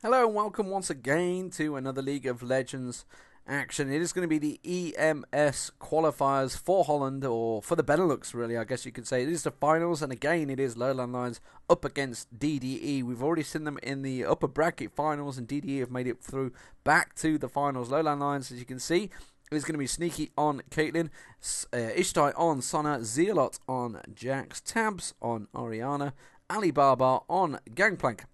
Hello and welcome once again to another League of Legends action. It is going to be the EMS qualifiers for Holland, or for the Benelux really, I guess you could say. It is the finals, and again it is Lowland Lions up against DDE. We've already seen them in the upper bracket finals, and DDE have made it through back to the finals. Lowland Lions, as you can see, is going to be Sneaky on Caitlyn, Ishtai on Sona, Zealot on Jax, Tabzz on Orianna, Alibabba on Gangplank.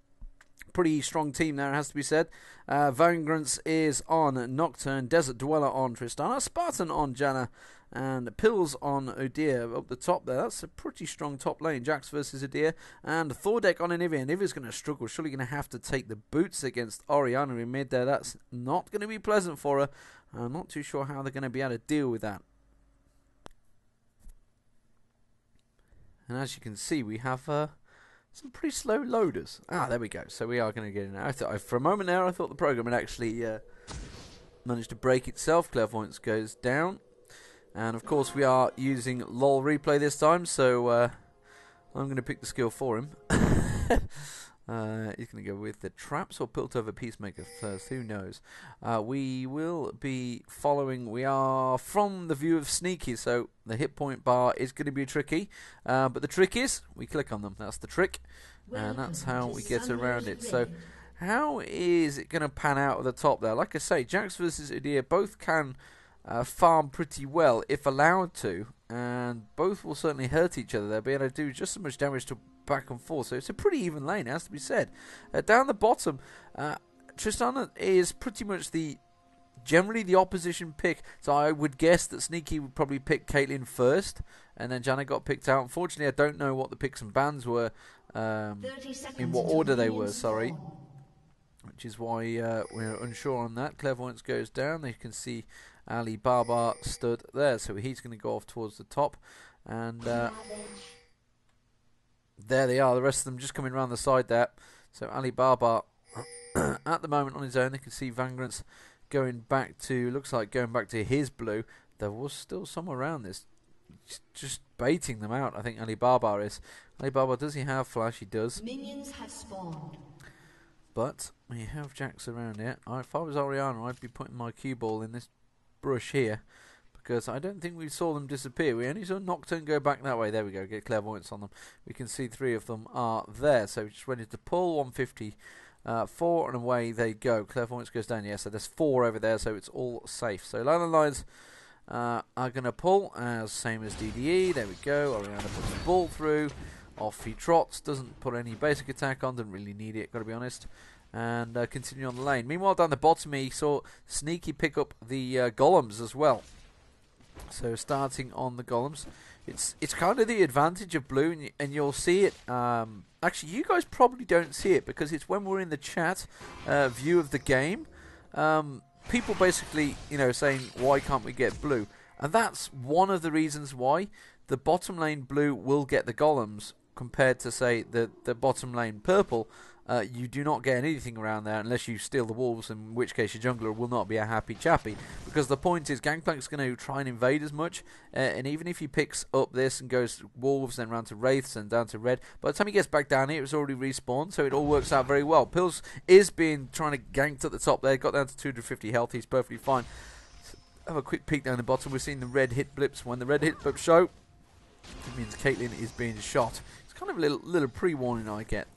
Pretty strong team there, it has to be said. Vengrance is on Nocturne, DesertDweller on Tristana, Spartan on Janna, and Pills on Udyr up the top there. That's a pretty strong top lane. Jax versus Udyr, and Thordek on Anivia. Anivia's going to struggle, surely going to have to take the boots against Orianna in mid there. That's not going to be pleasant for her. I'm not too sure how they're going to be able to deal with that. And as you can see, we have some pretty slow loaders. There we go. So we are going to get in now. For a moment there, I thought the program had actually managed to break itself. Clairvoyance goes down. And of course, we are using LOL replay this time. So I'm going to pick the skill for him. He's going to go with the traps or Piltover Peacemaker first. Who knows? We will be following. We are from the view of Sneaky, so the hit point bar is going to be tricky. But the trick is we click on them. That's the trick, and that's how we get around it. So, how is it going to pan out at the top there? Like I say, Jax versus Udyr both can farm pretty well if allowed to, and both will certainly hurt each other. They'll be able to do just as much damage to back and forth, so it's a pretty even lane, it has to be said. Down the bottom, Tristana is pretty much generally the opposition pick, so I would guess that Sneaky would probably pick Caitlyn first, and then Janna got picked out. Unfortunately, I don't know what the picks and bans were, in what order they were, sorry, which is why we're unsure on that. Clairvoyance goes down. You can see Alibabba stood there, so he's going to go off towards the top, and there they are, the rest of them just coming around the side there. So Alibabba at the moment on his own. They can see Vengrance going back to his blue. There was still some around this, just baiting them out. I think Alibabba is. Alibabba, does he have flash? He does. Minions have spawned. But we have Jax around here. If I was Orianna, I'd be putting my cue ball in this brush here, because I don't think we saw them disappear. We only saw Nocturne go back that way. There we go, get clairvoyance on them. We can see 3 of them are there. So we just ready to pull 154, and away they go. Clairvoyance goes down, so there's 4 over there, so it's all safe. So Lowland Lions are going to pull, same as DDE. There we go, Orianna puts the ball through. Off he trots, doesn't put any basic attack on, doesn't really need it, got to be honest. And continue on the lane. Meanwhile, down the bottom, he saw Sneaky pick up the golems as well. So starting on the golems, it's kind of the advantage of blue, and you'll see it. Actually, you guys probably don't see it because it's when we're in the chat view of the game. People basically, saying why can't we get blue, and that's one of the reasons why the bottom lane blue will get the golems compared to say the bottom lane purple. You do not get anything around there unless you steal the wolves, in which case your jungler will not be a happy chappy. Because the point is, Gangplank's going to try and invade as much, and even if he picks up this and goes wolves, then round to wraiths and down to red, by the time he gets back down here, it's already respawned, so it all works out very well. Pills is trying to ganked at the top there, got down to 250 health, he's perfectly fine. Have a quick peek down the bottom. We're seeing the red hit blips. When the red hit blips show, it means Caitlyn is being shot. It's kind of a little pre-warning I get.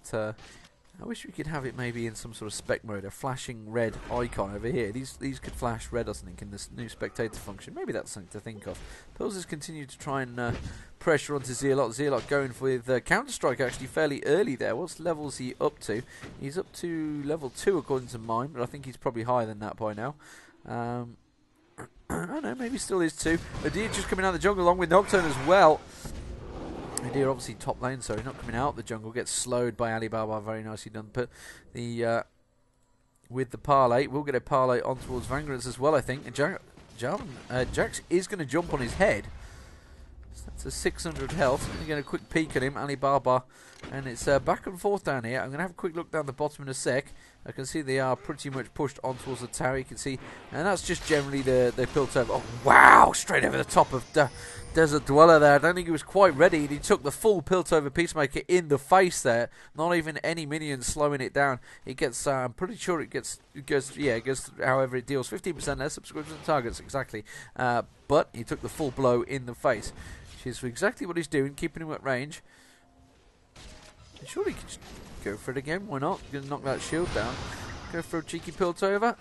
I wish we could have it maybe in some sort of spec mode, a flashing red icon over here. These could flash red or something in this new spectator function. Maybe that's something to think of. Pills has continued to try and pressure onto Zealot. Zealot going with Counter-Strike actually fairly early there. What level is he up to? He's up to level 2 according to mine, but I think he's probably higher than that by now. I don't know, maybe still is 2. Udyr just coming out of the jungle along with Nocturne as well. Udyr obviously top lane, so he's not coming out the jungle. Gets slowed by Alibabba, very nicely done. But with the parlay, we'll get a parlay on towards Vengrance as well, I think. And Jax is going to jump on his head. So that's a 600 health. Going to get a quick peek at him. Alibabba And it's back and forth down here. I'm going to have a quick look down the bottom in a sec. I can see they are pretty much pushed on towards the tower, you can see. And that's just generally the Piltover. Oh, wow! Straight over the top of DesertDweller there. I don't think he was quite ready. And he took the full Piltover Peacemaker in the face there. Not even any minions slowing it down. It gets, I'm pretty sure it goes however it deals. 15% less subscription targets, exactly. But he took the full blow in the face. Which is exactly what he's doing, keeping him at range. Surely he can just go for it again. Why not? Gonna knock that shield down. Go for a cheeky Piltover.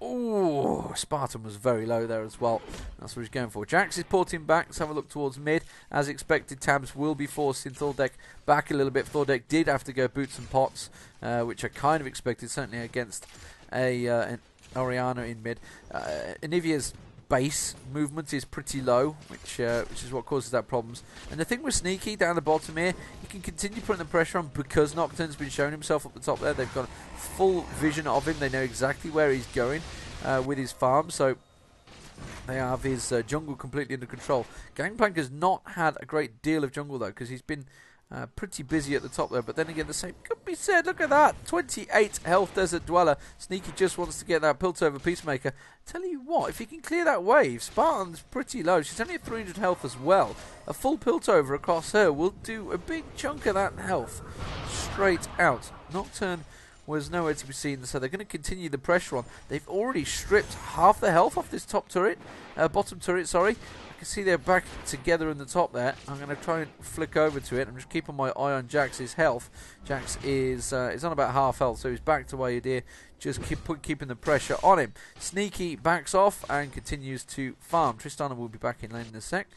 Oh, Spartan was very low there as well. That's what he's going for. Jax is porting back. Let's have a look towards mid. As expected, Tabzz will be forcing Thordek back a little bit. Thordek did have to go boots and pots, which I kind of expected, certainly against an Orianna in mid. Anivia's base movement is pretty low, which is what causes that problems. And the thing with Sneaky down the bottom here, you can continue putting the pressure on because Nocturne's been showing himself up the top there. They've got full vision of him. They know exactly where he's going with his farm, so they have his jungle completely under control. Gangplank has not had a great deal of jungle though, because he's been pretty busy at the top there, but then again the same could be said. Look at that, 28 health DesertDweller. Sneaky just wants to get that Piltover Peacemaker. Tell you what, if he can clear that wave, Spartan's pretty low. She's only at 300 health as well. A full Piltover across her will do a big chunk of that health straight out. Nocturne was nowhere to be seen, so they're going to continue the pressure on. They've already stripped half the health off this top turret, bottom turret, sorry. You can see they're back together in the top there. I'm going to try and flick over to it. I'm just keeping my eye on Jax's health. Jax is on about half health, so he's back to Udyr. Just keeping the pressure on him. Sneaky backs off and continues to farm. Tristana will be back in lane in a sec.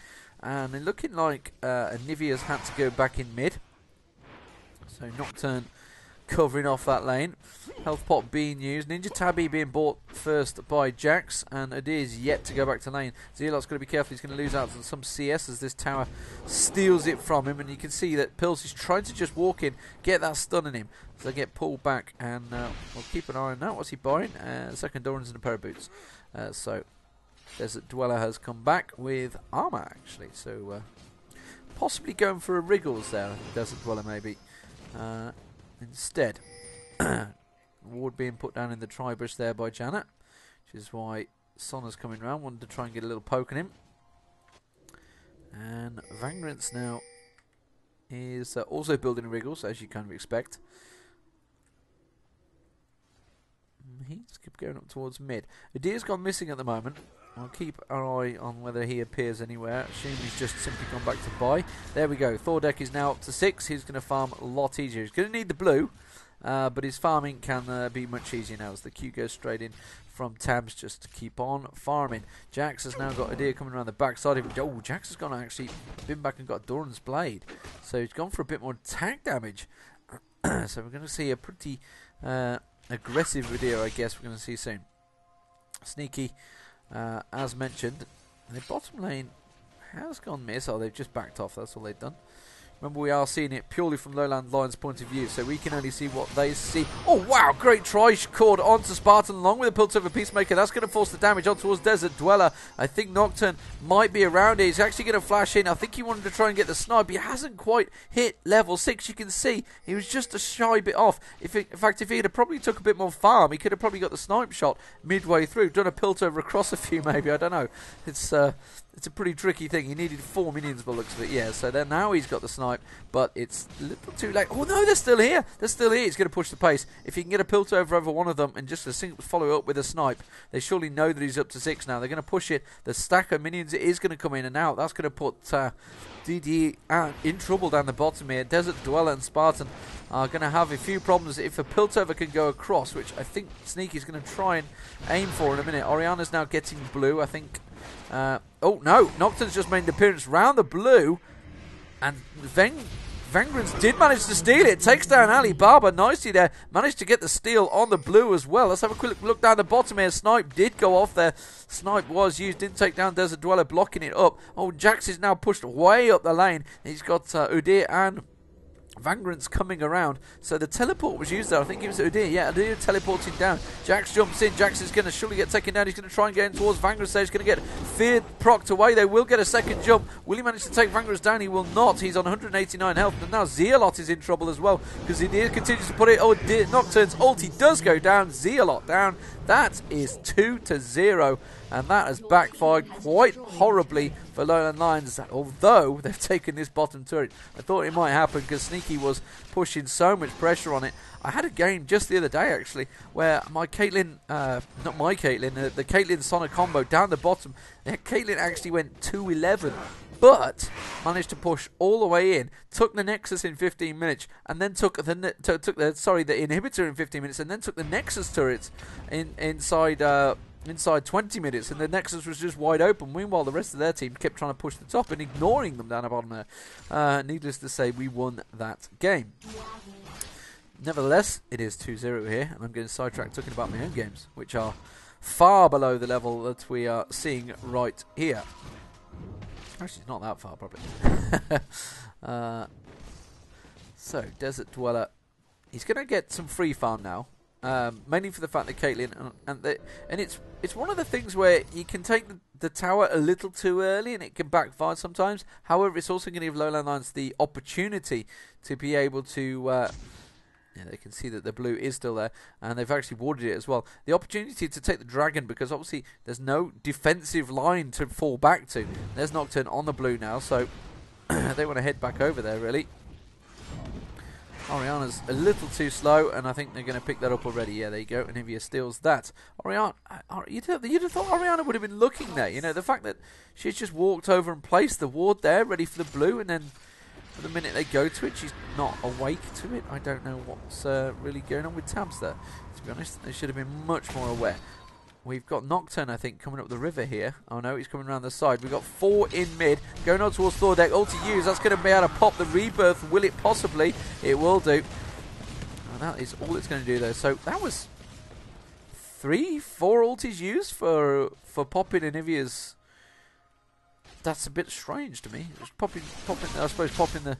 And they're looking like Anivia's had to go back in mid. So Nocturne covering off that lane. Health pot being used. Ninja Tabby being bought first by Jax, and Udyr's yet to go back to lane. Zealot's got to be careful. He's going to lose out on some CS as this tower steals it from him, and you can see that Pils is trying to just walk in, get that stun in him. So they get pulled back, and we'll keep an eye on that. What's he buying? Second Dorans and a pair of boots. So DesertDweller has come back with armor, actually. So possibly going for a Wriggles there. DesertDweller maybe. Instead, ward being put down in the tri-bush there by Janna, which is why Sona's coming round, wanted to try and get a little poke on him. And Vengrance now is also building Wriggles, as you kind of expect. He's going up towards mid. Udyr's gone missing at the moment. I'll keep our eye on whether he appears anywhere. Assume he's just simply gone back to buy. There we go. Thordek is now up to 6. He's going to farm a lot easier. He's going to need the blue, but his farming can be much easier now as the Q goes straight in from Tabzz just to keep on farming. Jax has now got Udyr coming around the backside of him. Oh, Jax has gone actually been back and got Doran's Blade. So he's gone for a bit more attack damage. So we're going to see a pretty aggressive Udyr, I guess we're going to see soon. Sneaky. As mentioned, the bottom lane has gone miss. Oh, they've just backed off. That's all they've done. Remember, we are seeing it purely from Lowland Lions' point of view, so we can only see what they see. Oh, wow, great try. Cord onto Spartan along with a Piltover Peacemaker. That's going to force the damage on towards DesertDweller. I think Nocturne might be around here. He's actually going to flash in. I think he wanted to try and get the snipe. He hasn't quite hit level 6. You can see he was just a shy bit off. In fact, if he had probably took a bit more farm, he could have probably got the snipe shot midway through. Done a Piltover across a few, maybe. I don't know. It's a pretty tricky thing. He needed 4 minions by the looks of it. Yeah, so then now he's got the snipe, but it's a little too late. Oh no, they're still here. They're still here. He's going to push the pace. If he can get a Piltover over one of them and just follow up with a snipe, they surely know that he's up to 6 now. They're going to push it. The stack of minions is going to come in and out. That's going to put DD in trouble down the bottom here. DesertDweller and Spartan are going to have a few problems if a Piltover can go across, which I think Sneaky's going to try and aim for in a minute. Orianna's now getting blue, I think. Oh no, Nocturne's just made an appearance round the blue, and Vengrance did manage to steal it. Takes down Alibabba nicely there. Managed to get the steal on the blue as well. Let's have a quick look down the bottom here. Snipe did go off there. Snipe was used, didn't take down DesertDweller, blocking it up. Oh, Jax is now pushed way up the lane. He's got Udyr and Vengrance coming around, so the teleport was used there. I think it was Udyr. Yeah, Udyr teleporting down. Jax jumps in. Jax is going to surely get taken down. He's going to try and get in towards Vengrance. He's going to get feared procced away. They will get a second jump. Will he manage to take Vengrance down? He will not. He's on 189 health. And now Zealot is in trouble as well, because Udyr continues to put it. Oh, Nocturne's ulti does go down. Zealot down. That is 2-0. And that has backfired quite horribly for Lowland Lions, although they've taken this bottom turret. I thought it might happen because Sneaky was pushing so much pressure on it. I had a game just the other day, actually, where my Caitlyn, not my Caitlyn, the Caitlyn Sona combo down the bottom, Caitlyn actually went 2-11. But managed to push all the way in, took the Nexus in 15 minutes, and then took the inhibitor in 15 minutes, and then took the Nexus turrets inside 20 minutes, and the Nexus was just wide open. Meanwhile, the rest of their team kept trying to push the top and ignoring them down the bottom there. Needless to say, we won that game. Nevertheless, it is 2-0 here, and I'm getting sidetracked talking about my own games, which are far below the level that we are seeing right here. Actually, it's not that far, probably. So, DesertDweller, he's going to get some free farm now. Mainly for the fact that Caitlyn and it's one of the things where you can take the tower a little too early and it can backfire sometimes. However, it's also going to give Lowland Lions the opportunity to be able to. They can see that the blue is still there, and they've actually warded it as well. The opportunity to take the dragon, because obviously there's no defensive line to fall back to. There's Nocturne on the blue now, so they want to head back over there, really. Orianna's a little too slow, and I think they're going to pick that up already. Yeah, there you go. Anivia steals that. Orianna, you'd have thought Orianna would have been looking there. You know, the fact that she's just walked over and placed the ward there, ready for the blue, and then for the minute they go to it, she's not awake to it. I don't know what's really going on with Tabzz there. To be honest, they should have been much more aware. We've got Nocturne, I think, coming up the river here. Oh no, he's coming around the side. We've got 4 in mid, going on towards Thordek. Ulti used, that's going to be able to pop the rebirth. Will it possibly? It will do. And that is all it's going to do though. So that was 3-4 ultis used for popping Anivia's. That's a bit strange to me. Just popping. I suppose popping the.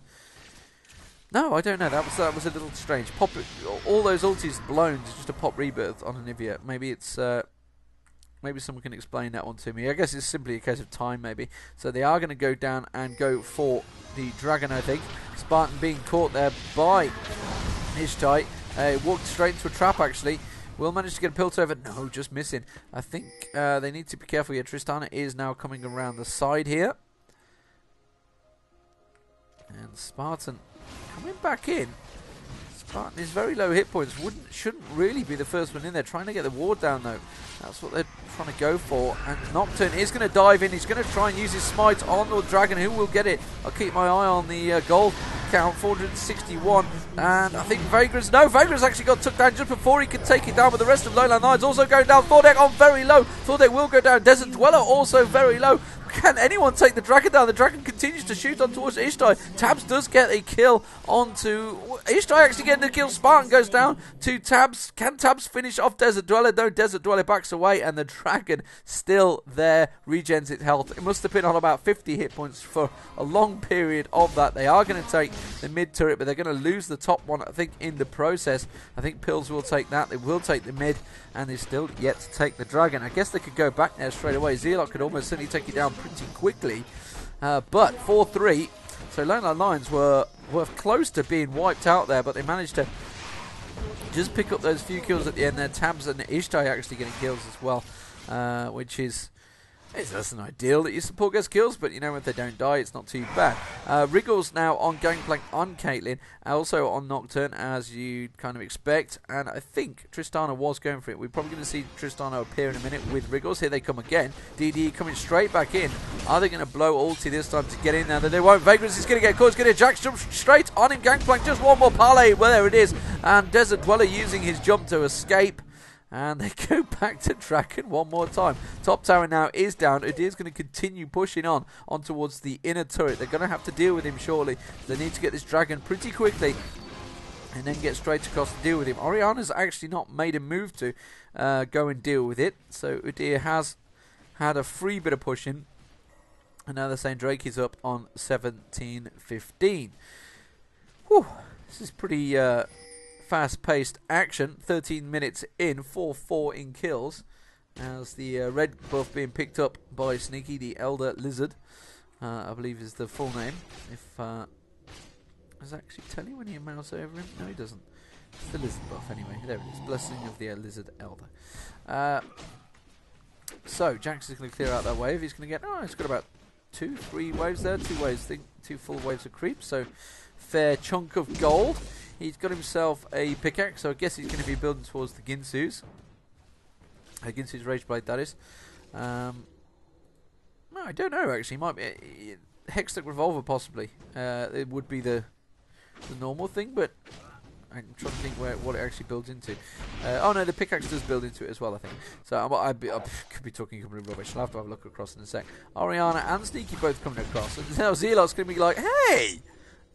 No, I don't know. That was a little strange. All those ultis blown just to pop rebirth on Anivia. Maybe it's. Maybe someone can explain that one to me. I guess it's simply a case of time, maybe. So they are going to go down and go for the dragon, I think. Spartan being caught there by Ishtai. Walked straight into a trap, actually. Will manage to get a pilt over. No, just missing. I think they need to be careful here. Tristana is now coming around the side here. And Spartan coming back in. Spartan is very low hit points. Shouldn't really be the first one in there. Trying to get the ward down, though. That's what they're trying to go for. And Nocturne is going to dive in. He's going to try and use his smite on the dragon. Who will get it? I'll keep my eye on the gold count. 461. And I think Vengrance. No, Vengrance actually got took down just before he could take it down. But the rest of Lowland Lions also going down. Thordek on very low. Thordek will go down. DesertDweller also very low. Can anyone take the dragon down? The dragon continues to shoot on towards Ishtai. Tabzz does get a kill onto Ishtai, actually getting the kill. Spartan goes down to Tabzz. Can Tabzz finish off DesertDweller? No, DesertDweller backs away, and the dragon still there, regens its health. It must have been on about 50 hit points for a long period of that. They are going to take the mid turret, but they're going to lose the top one, I think, in the process. I think Pils will take that. They will take the mid, and they're still yet to take the dragon. I guess they could go back there straight away. Zealot could almost certainly take it down pretty quickly, but 4-3. So Lowland Lions were close to being wiped out there, but they managed to just pick up those few kills at the end there. Tabzz and Ishtai actually getting kills as well, which is It's an ideal that your support gets kills, but you know, if they don't die, it's not too bad. Wriggles now on Gangplank on Caitlyn, also on Nocturne, as you'd kind of expect, and I think Tristana was going for it. We're probably going to see Tristana appear in a minute with Wriggles. Here they come again. DD coming straight back in. Are they going to blow ulti this time to get in there? They won't. Vengrance is going to get caught. He's going to Jax jump straight on him. Gangplank, just one more parlay. Well, there it is. And DesertDweller using his jump to escape. And they go back to Dragon one more time. Top tower now is down. Udyr's going to continue pushing on towards the inner turret. They're going to have to deal with him shortly. They need to get this Dragon pretty quickly and then get straight across to deal with him. Orianna's actually not made a move to go and deal with it. So Udyr has had a free bit of pushing. And now they're saying Drake is up on 17-15. Whew, this is pretty fast-paced action. 13 minutes in, 4-4 in kills. As the red buff being picked up by Sneaky, the Elder Lizard, I believe is the full name. If does it actually tell you when you mouse over him? No, he doesn't. It's the Lizard buff anyway. There it is. Blessing of the Lizard Elder. So Jax is going to clear out that wave. He's going to get. Oh, he's got about 2-3 waves there. 2 waves. Two full waves of creep. So fair chunk of gold. He's got himself a pickaxe. So I guess he's going to be building towards the Ginsu's. Ginsu's Rage Blade, that is. No, I don't know actually. Might be Hextech Revolver possibly. It would be the normal thing, but I'm trying to think what it actually builds into. Oh no, the pickaxe does build into it as well, I think. So I could be talking complete rubbish. I'll have to have a look across in a sec. Orianna and Sneaky both coming across, and now Zealot's going to be like, "Hey,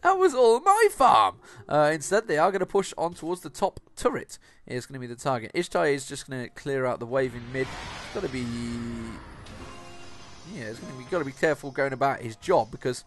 that was all my farm." Instead, they are going to push on towards the top turret. It's going to be the target. Ishtai is just going to clear out the wave in mid. It's got to be, yeah, it's going to be got to be careful going about his job because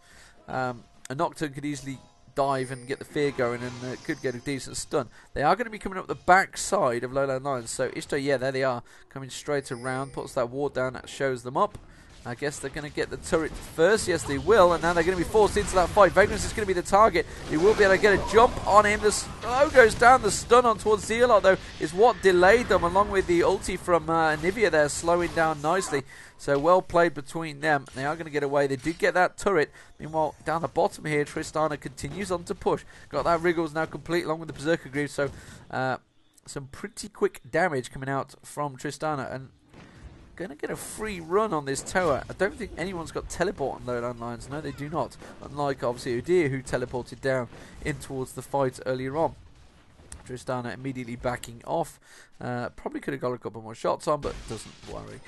a Nocturne could easily dive and get the fear going and could get a decent stun. They are going to be coming up the back side of Lowland Lions. So Ishtai, yeah, there they are, coming straight around, puts that ward down, that shows them up. I guess they're going to get the turret first. Yes, they will. And now they're going to be forced into that fight. Vengrance is going to be the target. He will be able to get a jump on him. The slow goes down. The stun on towards Zealot, though, is what delayed them, along with the ulti from Anivia there, slowing down nicely. So well played between them. They are going to get away. They did get that turret. Meanwhile, down the bottom here, Tristana continues on to push. Got that Wriggles now complete, along with the Berserker Greaves. So some pretty quick damage coming out from Tristana. And going to get a free run on this tower. I don't think anyone's got teleport on Lowland Lions. No, they do not. Unlike, obviously, Udyr, who teleported down in towards the fight earlier on. Tristana immediately backing off. Probably could have got a couple more shots on, but doesn't worry.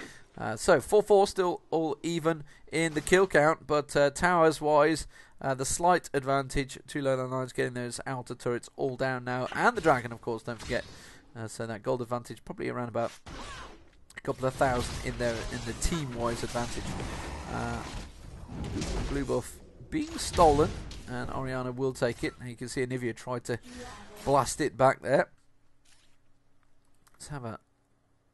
So, 4-4 still all even in the kill count. But towers-wise, the slight advantage to Lowland Lions getting those outer turrets all down now. And the dragon, of course, don't forget. So that gold advantage probably around about couple of thousand in there in the team-wise advantage. Blue buff being stolen, and Orianna will take it. And you can see Anivia tried to blast it back there. Let's have a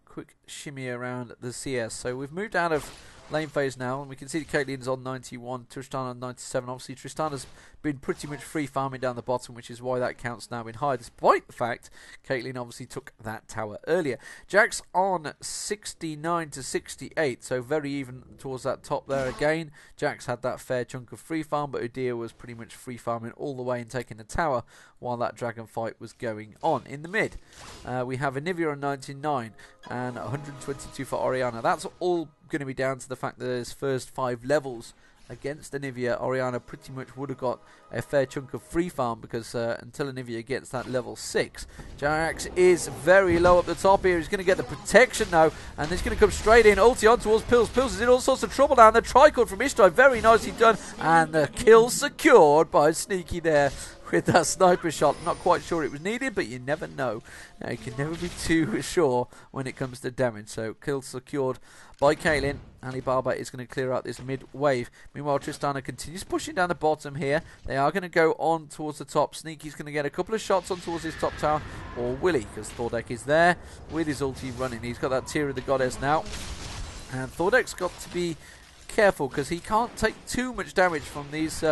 quick shimmy around the CS. So we've moved out of lane phase now, and we can see Caitlyn's on 91, Tristana on 97. Obviously, Tristana's been pretty much free farming down the bottom, which is why that count's now been high, despite the fact Caitlyn obviously took that tower earlier. Jax on 69 to 68, so very even towards that top there again. Jax had that fair chunk of free farm, but Udyr was pretty much free farming all the way and taking the tower while that dragon fight was going on. In the mid, we have Anivia on 99 and 122 for Orianna. That's all going to be down to the fact that his first 5 levels against Anivia, Orianna pretty much would have got a fair chunk of free farm because until Anivia gets that level 6, Jax is very low up the top here. He's going to get the protection now, and he's going to come straight in, ulti on towards Pils. Pils is in all sorts of trouble now, and the tricord from Ishtai, very nicely done, and the kill secured by Sneaky there with that sniper shot. Not quite sure it was needed, but you never know. You can never be too sure when it comes to damage. So kill secured by Caitlyn. Alibabba is going to clear out this mid wave. Meanwhile, Tristana continues pushing down the bottom here. They are going to go on towards the top. Sneaky's going to get a couple of shots on towards his top tower, or will he? Because Thordek is there with his ulti running. He's got that Tear of the Goddess now, and Thordek's got to be careful because he can't take too much damage from these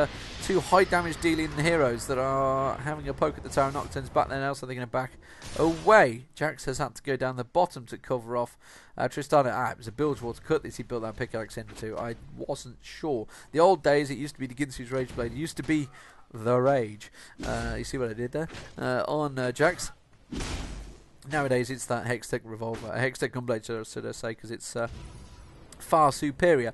2 high damage dealing heroes that are having a poke at the tower. Nocturne's back there now, so they're going to back away. Jax has had to go down the bottom to cover off Tristana. It was a Bilgewater cut this. He built that pickaxe into. I wasn't sure. The old days, it used to be the Ginsu's Rage Blade. It used to be the Rage. You see what I did there on Jax. Nowadays, it's that Hextech Revolver, Hextech Gunblade, should I say, because it's far superior.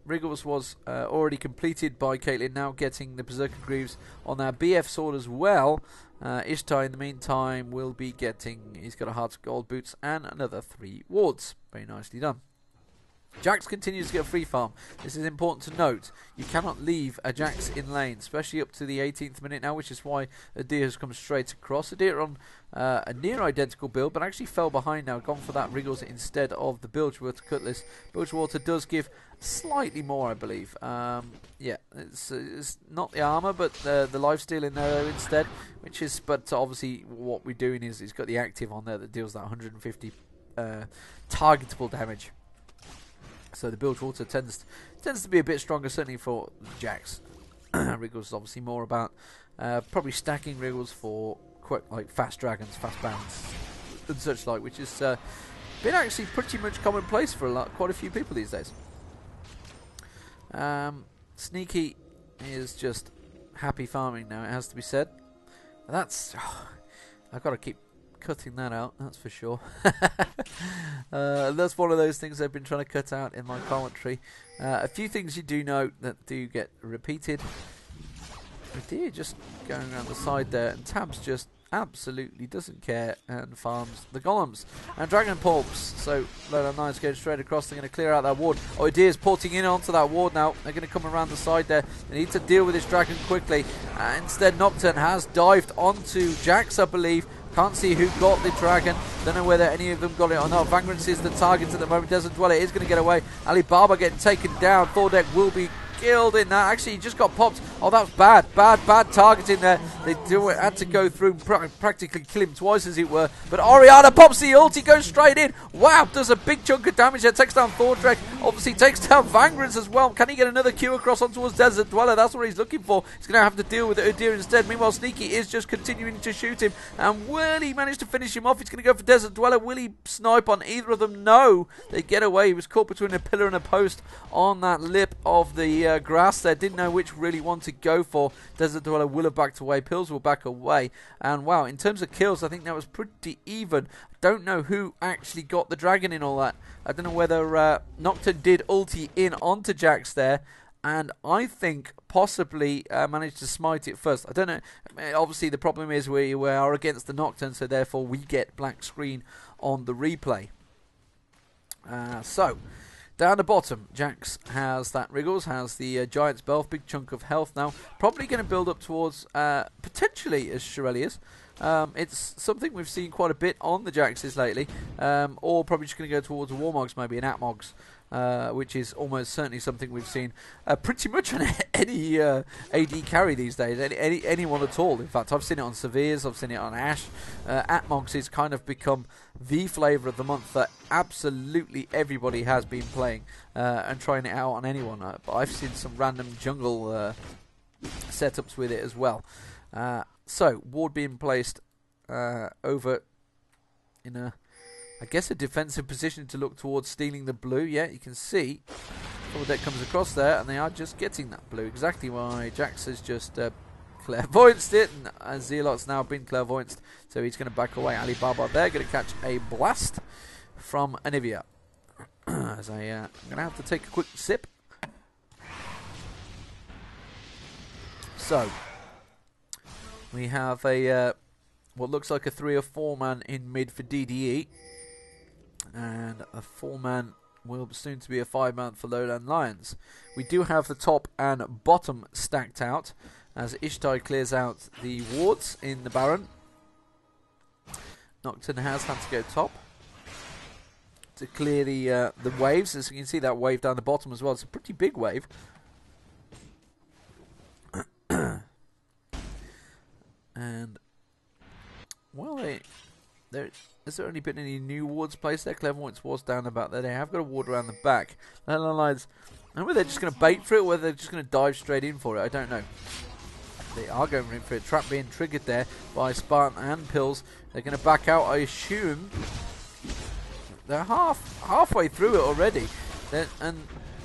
Wriggles was already completed by Caitlyn, now getting the Berserker Greaves on their BF sword as well. Ishtai in the meantime will be getting, he's got a Heart of Gold boots and another 3 wards. Very nicely done. Jax continues to get a free farm. This is important to note. You cannot leave a Jax in lane, especially up to the 18th minute now, which is why Udyr has come straight across. Udyr on a near identical build, but actually fell behind now, gone for that Wriggles instead of the Bilgewater Cutlass. Bilgewater does give slightly more, I believe. Yeah, it's not the armor, but the lifesteal in there instead, which is, but obviously what we're doing is he's got the active on there that deals that 150 targetable damage. So the Bilgewater tends to be a bit stronger, certainly for Jax. Wriggles is obviously more about probably stacking Wriggles for quite like fast dragons, fast bounds, and such like, which has been actually pretty much commonplace for quite a few people these days. Sneaky is just happy farming now, it has to be said. That's I've got to keep cutting that out, that's for sure. That's one of those things I've been trying to cut out in my commentary. A few things you do note that do get repeated. Udyr just going around the side there, and Tabzz just absolutely doesn't care and farms the golems and dragon pulps. So LLL going straight across. They're going to clear out that ward. Udyr's porting in onto that ward now. They're going to come around the side there. They need to deal with this dragon quickly. Instead, Nocturne has dived onto Jax, I believe. Can't see who got the dragon. Don't know whether any of them got it or not. Vengrance is the target at the moment. DesertDweller is going to get away. Alibabba getting taken down. Thordek will be killed in that. Actually, he just got popped. Oh, that was bad. Bad targeting there. They had to go through and practically kill him twice, as it were. But Orianna pops the ult. He goes straight in. Wow, does a big chunk of damage there. Takes down Thordek. Obviously takes down Vengrance as well. Can he get another Q across on towards DesertDweller? That's what he's looking for. He's going to have to deal with Udyr instead. Meanwhile, Sneaky is just continuing to shoot him. And will he manage to finish him off? He's going to go for DesertDweller. Will he snipe on either of them? No. They get away. He was caught between a pillar and a post on that lip of the grass there. Didn't know which really one to go for. DesertDweller will have backed away. Pills will back away. And wow, in terms of kills, I think that was pretty even. Don't know who actually got the dragon in all that. I don't know whether Nocturne did ulti in onto Jax there, and I think possibly managed to smite it first. I don't know. I mean, obviously, the problem is we are against the Nocturne, so therefore we get black screen on the replay. So, down the bottom, Jax has that Wriggles, has the Giant's Belf, big chunk of health now. Probably going to build up towards potentially as Shirelius. It's something we've seen quite a bit on the Jaxes lately, or probably just going to go towards a Warmogs, maybe an Atmogs, which is almost certainly something we've seen pretty much on any AD carry these days, anyone at all. In fact, I've seen it on Severes, I've seen it on Ashe. Atmogs has kind of become the flavour of the month that absolutely everybody has been playing and trying it out on anyone. But I've seen some random jungle setups with it as well. So, ward being placed over in a, I guess, a defensive position to look towards stealing the blue. Yeah, you can see Thordek comes across there, and they are just getting that blue. Exactly why Jax has just clairvoyanced it, and Zealot's now been clairvoyanced, so he's going to back away. Alibabba there, going to catch a blast from Anivia. As I'm going to have to take a quick sip. So, we have a what looks like a 3 or 4 man in mid for DDE, and a 4 man will soon to be a 5 man for Lowland Lions. We do have the top and bottom stacked out as Ishtai clears out the wards in the Baron. Nocturne has had to go top to clear the waves. As you can see, that wave down the bottom as well. It's a pretty big wave. And well, has there only been any new wards placed there? Clairvoyance was down about there. They have got a ward around the back. Lions, I don't know whether they're just going to bait for it or whether they're just going to dive straight in for it. I don't know. They are going in for it. Trap being triggered there by Spartan and Pills. They're going to back out, I assume. They're halfway through it already. And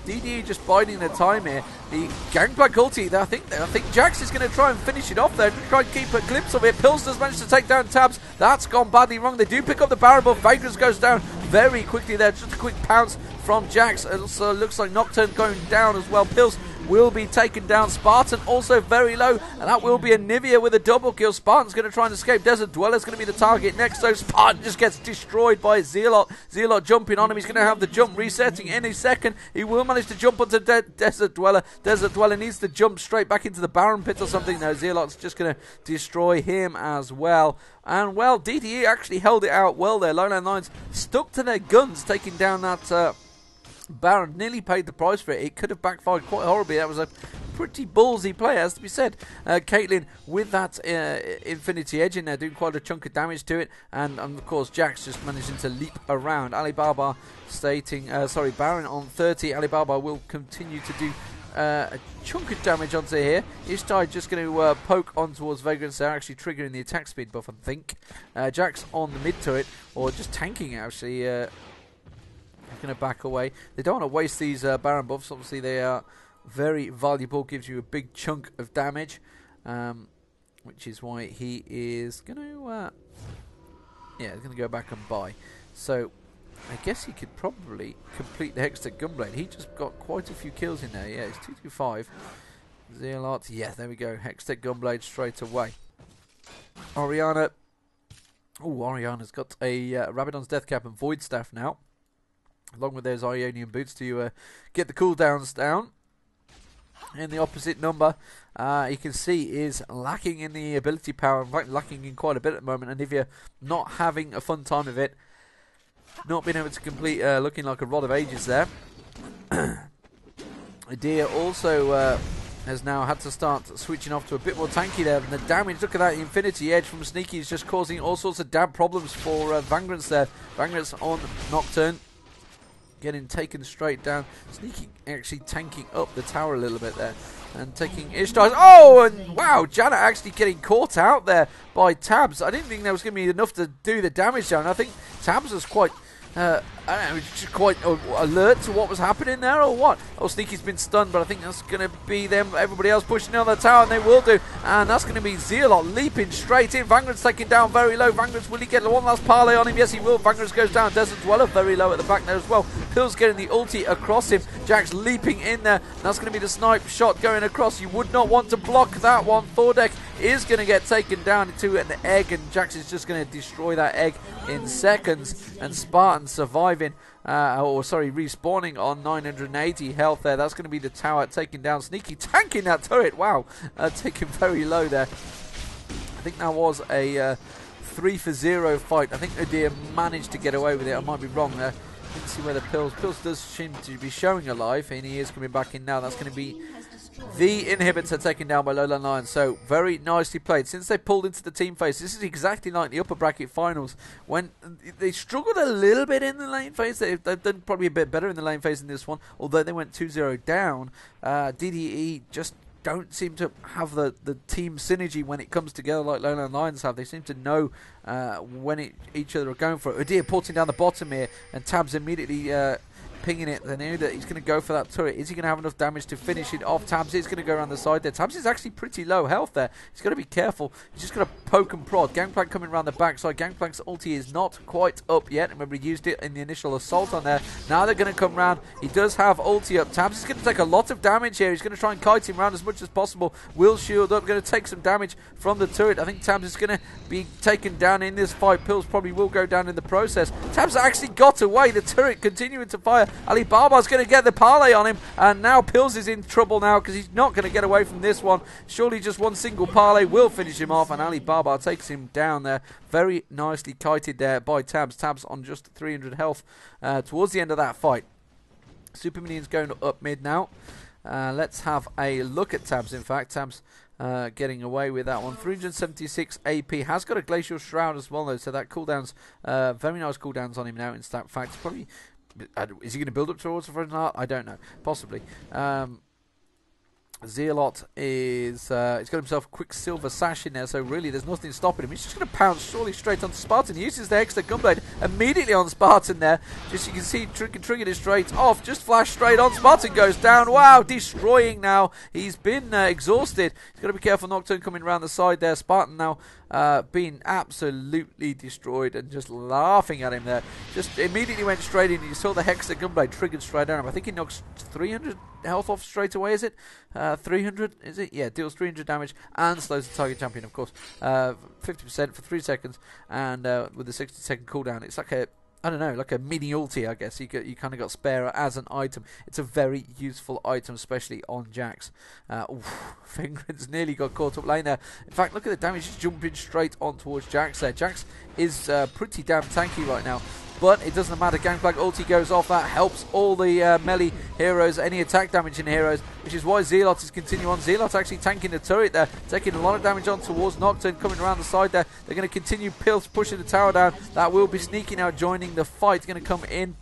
DDE just biding their time here. The Gangplank ulti, I think Jax is going to try and finish it off there. Try and keep a glimpse of it. Pills does manage to take down Tabzz. That's gone badly wrong. They do pick up the Baron, but Vengrance goes down very quickly there. Just a quick pounce from Jax. It also looks like Nocturne going down as well. Pills will be taken down. Spartan also very low, and that will be Anivia with a double kill. Spartan's going to try and escape. DesertDweller's going to be the target next, so Spartan just gets destroyed by Zealot. Zealot jumping on him. He's going to have the jump resetting any second. He will manage to jump onto DesertDweller. DesertDweller needs to jump straight back into the Baron pit or something. No, Zealot's just going to destroy him as well. And, well, DDE actually held it out well there. Lowland Lions stuck to their guns, taking down that Baron. Nearly paid the price for it. It could have backfired quite horribly. That was a pretty ballsy play, as to be said. Caitlyn with that Infinity Edge in there, doing quite a chunk of damage to it. And of course, Jax just managing to leap around. Alibabba stating, Baron on 30. Alibabba will continue to do a chunk of damage onto here. Ishtai just going to poke on towards Vengrance. They're actually triggering the attack speed buff, I think. Jax on the mid turret, or just tanking actually. Going to back away. They don't want to waste these Baron buffs. Obviously, they are very valuable. Gives you a big chunk of damage, which is why he is going to, he's going to go back and buy. So I guess he could probably complete the Hextech Gunblade. He just got quite a few kills in there. Yeah, it's 225. Zealot, yeah, there we go. Hextech Gunblade straight away. Orianna. Oh, Orianna's got a Rabadon's Death Cap and Void Staff now, along with those Ionian Boots to get the cooldowns down. And the opposite number, you can see, is lacking in the ability power. In fact, lacking in quite a bit at the moment. Anivia not having a fun time of it. Not being able to complete, looking like a rod of ages there. Udyr also has now had to start switching off to a bit more tanky there. And the damage, look at that, Infinity Edge from Sneaky is just causing all sorts of damn problems for Vengrance there. Vengrance on Nocturne, getting taken straight down. Sneaky actually tanking up the tower a little bit there. And taking Ishtai's. Oh, and wow, Janna actually getting caught out there by Tabzz. I didn't think there was going to be enough to do the damage down. I think Tabzz was quite, I don't know, just quite alert to what was happening there, or what? Oh, Sneaky's been stunned, but I think that's going to be them, everybody else pushing on the tower, and they will do. And that's going to be Zealot leaping straight in. Vengrance taking down very low. Vengrance, will he get one last parlay on him? Yes, he will. Vengrance goes down. DesertDweller very low at the back there as well. Pills getting the ulti across him. Jax leaping in there. That's going to be the snipe shot going across. You would not want to block that one. Thordek is going to get taken down into an egg, and Jax is just going to destroy that egg in seconds. And Spartan surviving, respawning on 980 health there. That's going to be the tower taking down. Sneaky tanking that turret. Wow, taking very low there. I think that was a 3-for-0 fight. I think Udyr managed to get away with it. I might be wrong there. Let's see where the Pills does seem to be showing alive, and he is coming back in now. That's going to be the inhibitor taken down by Lowland Lions. So very nicely played. Since they pulled into the team phase, this is exactly like the upper bracket finals, when they struggled a little bit in the lane phase. They've done probably a bit better in the lane phase in this one, although they went 2-0 down. DDE just don't seem to have the team synergy when it comes together like Lowland Lions have. They seem to know when each other are going for it. Udyr porting down the bottom here, and Tabzz immediately pinging it. They knew that he's going to go for that turret. Is he going to have enough damage to finish it off? Tabzz is going to go around the side there. Tabzz is actually pretty low health there. He's got to be careful. He's just going to poke and prod. Gangplank coming around the backside. Gangplank's ulti is not quite up yet. Remember, he used it in the initial assault on there. Now they're going to come round. He does have ulti up. Tabzz is going to take a lot of damage here. He's going to try and kite him around as much as possible. Will shield up. Going to take some damage from the turret. I think Tabzz is going to be taken down in this fight. Pills probably will go down in the process. Tabzz actually got away. The turret continuing to fire. Alibabba's going to get the parlay on him, and now Pills is in trouble now because he's not going to get away from this one. Surely just one single parlay will finish him off, and Alibabba takes him down there. Very nicely kited there by Tabzz. Tabzz on just 300 health towards the end of that fight. Super Minions going up mid now. Let's have a look at Tabzz. In fact, Tabzz getting away with that one. 376 AP. Has got a Glacial Shroud as well, though, so that cooldowns, very nice cooldowns on him now. In fact, probably, is he going to build up towards the front heart? I don't know. Possibly. Zealot is, he's got himself a Quicksilver Sash in there, so really there's nothing stopping him. He's just going to pounce surely straight onto Spartan. He uses the extra Gunblade immediately on Spartan there. Just you can see, triggered it straight off, just flash straight on. Spartan goes down. Wow, destroying now. He's been exhausted. He's got to be careful. Nocturne coming around the side there. Spartan now being absolutely destroyed, and just laughing at him there. Just immediately went straight in. You saw the Hexa Gunblade triggered straight down him. I think he knocks 300 health off straight away, is it? 300, is it? Yeah, deals 300 damage and slows the target champion, of course. 50% for 3 seconds, and with a 60-second cooldown. It's like a, I don't know, like a mini ulti, I guess. You kind of got spare as an item. It's a very useful item, especially on Jax. Vengrance nearly got caught up lane there. In fact, look at the damage. He's jumping straight on towards Jax there. Jax is pretty damn tanky right now. But it doesn't matter. Gangplank ulti goes off. That helps all the melee heroes, any attack damage in heroes, which is why Zealot is continuing on. Zealot actually tanking the turret there, taking a lot of damage on towards Nocturne, coming around the side there. They're going to continue pushing the tower down. That will be sneaking now, joining the fight. Going to come in.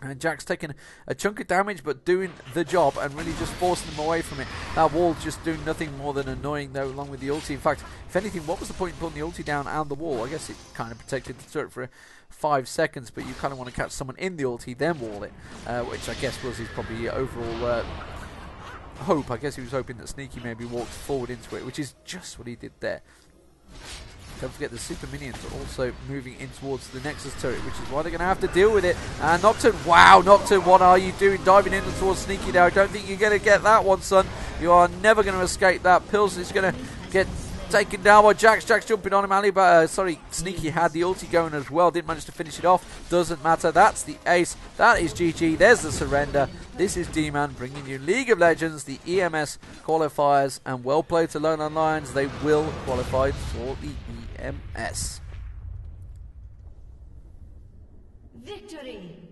And Jack's taking a chunk of damage, but doing the job and really just forcing them away from it. That wall just doing nothing more than annoying, though, along with the ulti. In fact, if anything, what was the point in putting the ulti down and the wall? I guess it kind of protected the turret for 5 seconds, but you kind of want to catch someone in the ulti, then wall it, which I guess was his probably overall hope. I guess he was hoping that Sneaky maybe walked forward into it, which is just what he did there. Don't forget the super minions are also moving in towards the Nexus turret, which is why they're going to have to deal with it. And Nocturne, wow, Nocturne, what are you doing? Diving in towards Sneaky there. I don't think you're going to get that one, son. You are never going to escape that. Pills is going to get taken down by Jax. Jax jumping on him. Alibabba, Sneaky had the ulti going as well. Didn't manage to finish it off. Doesn't matter. That's the ace. That is GG. There's the surrender. This is Deman bringing you League of Legends, the EMS qualifiers, and well played to Lone on Lions. They will qualify for the EMS. Victory!